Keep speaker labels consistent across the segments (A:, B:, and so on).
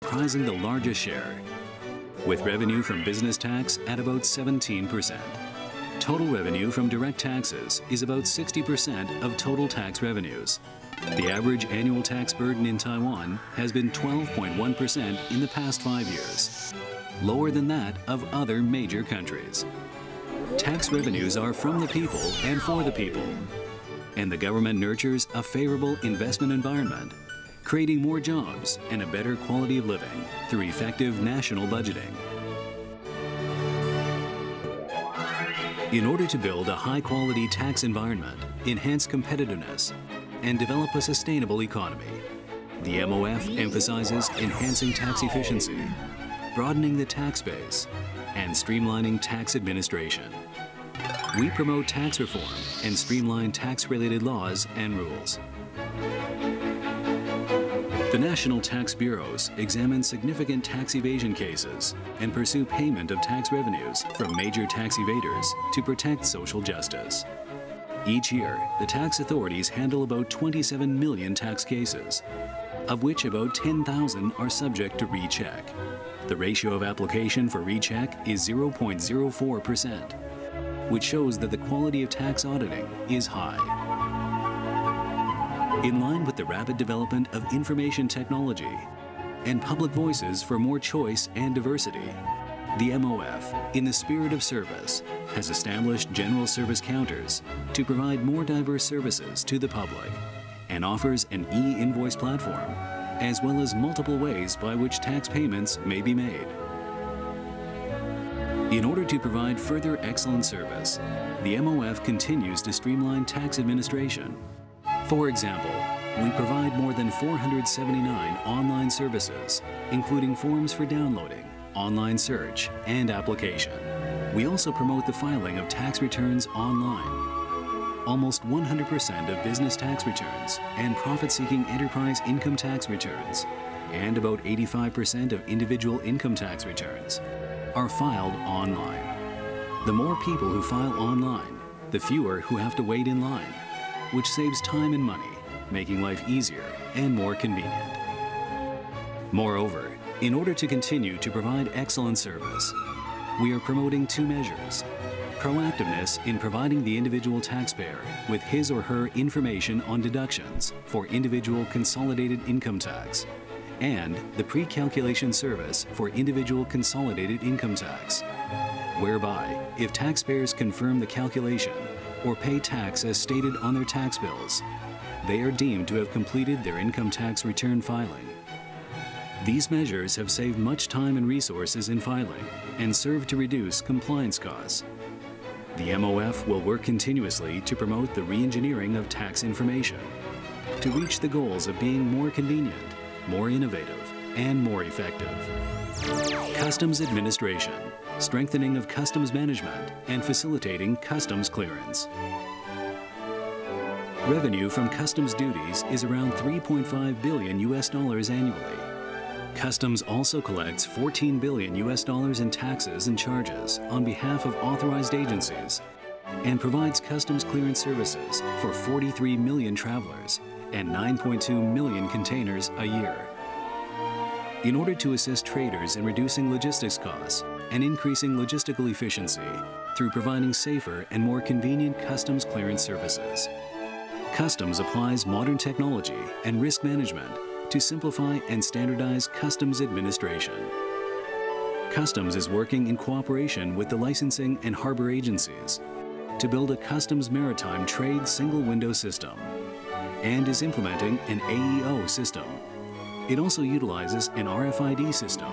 A: comprising the largest share, with revenue from business tax at about 17%. Total revenue from direct taxes is about 60% of total tax revenues. The average annual tax burden in Taiwan has been 12.1% in the past 5 years, lower than that of other major countries. Tax revenues are from the people and for the people, and the government nurtures a favorable investment environment, creating more jobs and a better quality of living through effective national budgeting. In order to build a high-quality tax environment, enhance competitiveness, and develop a sustainable economy, the MOF emphasizes enhancing tax efficiency, broadening the tax base, and streamlining tax administration. We promote tax reform and streamline tax-related laws and rules. The National Tax Bureaus examine significant tax evasion cases and pursue payment of tax revenues from major tax evaders to protect social justice. Each year, the tax authorities handle about 27 million tax cases, of which about 10,000 are subject to recheck. The ratio of application for recheck is 0.04%, which shows that the quality of tax auditing is high. In line with the rapid development of information technology and public voices for more choice and diversity, the MOF, in the spirit of service, has established general service counters to provide more diverse services to the public and offers an e-invoice platform, as well as multiple ways by which tax payments may be made. In order to provide further excellent service, the MOF continues to streamline tax administration. For example, we provide more than 479 online services, including forms for downloading, online search, and application. We also promote the filing of tax returns online. Almost 100% of business tax returns and profit-seeking enterprise income tax returns, and about 85% of individual income tax returns, are filed online. The more people who file online, the fewer who have to wait in line, which saves time and money, making life easier and more convenient. Moreover, in order to continue to provide excellent service, we are promoting two measures: proactiveness in providing the individual taxpayer with his or her information on deductions for individual consolidated income tax, and the pre-calculation service for individual consolidated income tax, whereby if taxpayers confirm the calculation or pay tax as stated on their tax bills, they are deemed to have completed their income tax return filing. These measures have saved much time and resources in filing and serve to reduce compliance costs. The MOF will work continuously to promote the re-engineering of tax information to reach the goals of being more convenient, more innovative, and more effective. Customs administration, strengthening of customs management, and facilitating customs clearance. Revenue from customs duties is around $3.5 billion annually. Customs also collects $14 billion in taxes and charges on behalf of authorized agencies and provides customs clearance services for 43 million travelers and 9.2 million containers a year. In order to assist traders in reducing logistics costs and increasing logistical efficiency through providing safer and more convenient customs clearance services, Customs applies modern technology and risk management to simplify and standardize customs administration. Customs is working in cooperation with the licensing and harbor agencies to build a customs maritime trade single window system and is implementing an AEO system. It also utilizes an RFID system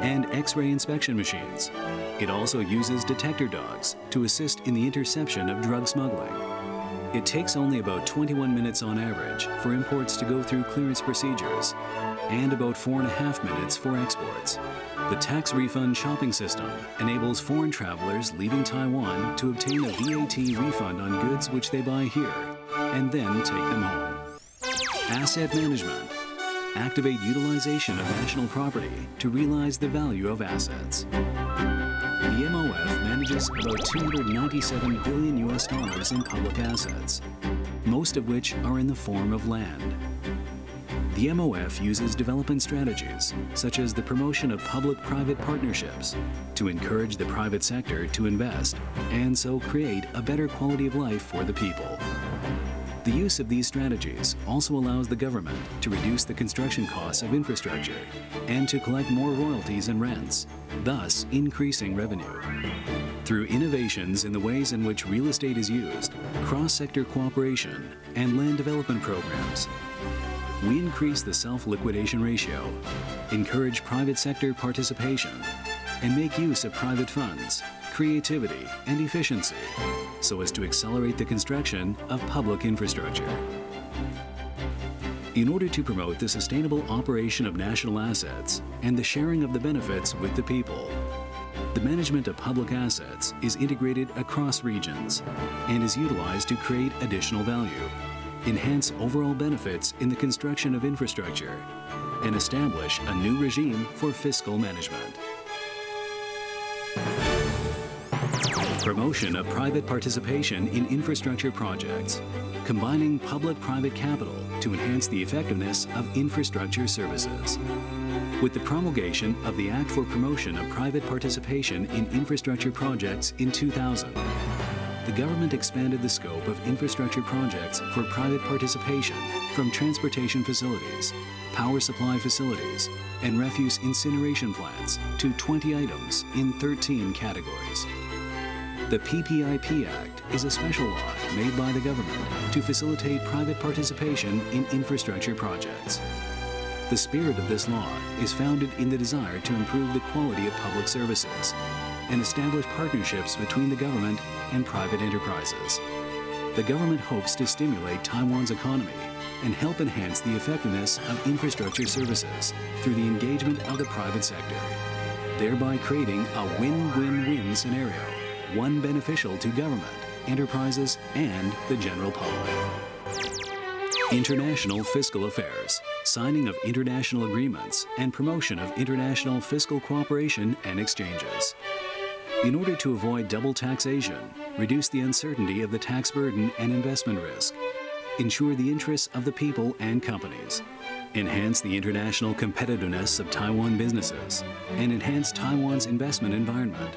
A: and X-ray inspection machines. It also uses detector dogs to assist in the interception of drug smuggling. It takes only about 21 minutes on average for imports to go through clearance procedures and about 4.5 minutes for exports. The tax refund shopping system enables foreign travelers leaving Taiwan to obtain a VAT refund on goods which they buy here and then take them home. Asset management. Activate utilization of national property to realize the value of assets. The MOF manages about $297 billion in public assets, most of which are in the form of land. The MOF uses development strategies, such as the promotion of public-private partnerships, to encourage the private sector to invest and so create a better quality of life for the people. The use of these strategies also allows the government to reduce the construction costs of infrastructure and to collect more royalties and rents, thus increasing revenue. Through innovations in the ways in which real estate is used, cross-sector cooperation, and land development programs, we increase the self-liquidation ratio, encourage private sector participation, and make use of private funds, creativity, and efficiency so as to accelerate the construction of public infrastructure. In order to promote the sustainable operation of national assets and the sharing of the benefits with the people, the management of public assets is integrated across regions and is utilized to create additional value, enhance overall benefits in the construction of infrastructure, and establish a new regime for fiscal management. Promotion of private participation in infrastructure projects, combining public-private capital to enhance the effectiveness of infrastructure services. With the promulgation of the Act for Promotion of Private Participation in Infrastructure Projects in 2000, the government expanded the scope of infrastructure projects for private participation from transportation facilities, power supply facilities, and refuse incineration plants to 20 items in 13 categories. The PPIP Act is a special law made by the government to facilitate private participation in infrastructure projects. The spirit of this law is founded in the desire to improve the quality of public services and establish partnerships between the government and private enterprises. The government hopes to stimulate Taiwan's economy and help enhance the effectiveness of infrastructure services through the engagement of the private sector, thereby creating a win-win-win scenario, one beneficial to government, enterprises, and the general public. International fiscal affairs, signing of international agreements, and promotion of international fiscal cooperation and exchanges. In order to avoid double taxation, reduce the uncertainty of the tax burden and investment risk, ensure the interests of the people and companies, enhance the international competitiveness of Taiwan businesses, and enhance Taiwan's investment environment,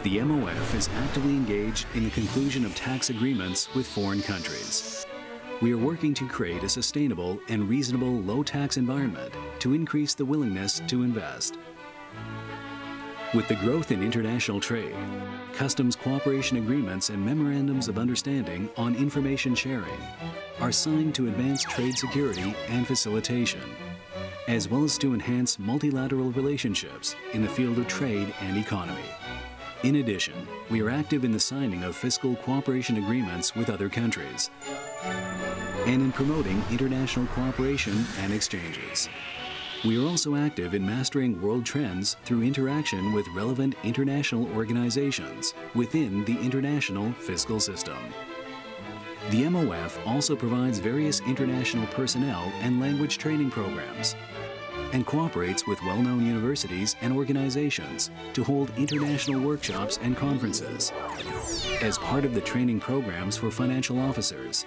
A: the MOF is actively engaged in the conclusion of tax agreements with foreign countries. We are working to create a sustainable and reasonable low-tax environment to increase the willingness to invest. With the growth in international trade, customs cooperation agreements and memorandums of understanding on information sharing are signed to advance trade security and facilitation, as well as to enhance multilateral relationships in the field of trade and economy. In addition, we are active in the signing of fiscal cooperation agreements with other countries and in promoting international cooperation and exchanges. We are also active in mastering world trends through interaction with relevant international organizations within the international fiscal system. The MOF also provides various international personnel and language training programs and cooperates with well-known universities and organizations to hold international workshops and conferences as part of the training programs for financial officers,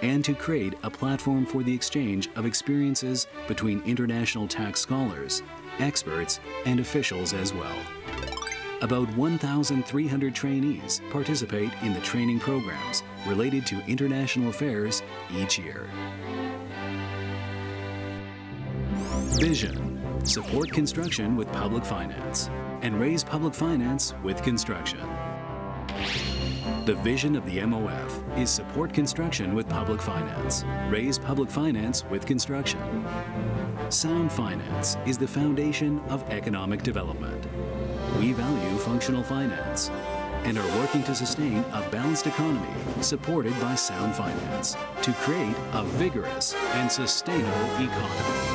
A: and to create a platform for the exchange of experiences between international tax scholars, experts, and officials as well. About 1,300 trainees participate in the training programs related to international affairs each year. Vision: support construction with public finance and raise public finance with construction. The vision of the MOF is support construction with public finance, raise public finance with construction. Sound finance is the foundation of economic development. We value functional finance and are working to sustain a balanced economy supported by sound finance to create a vigorous and sustainable economy.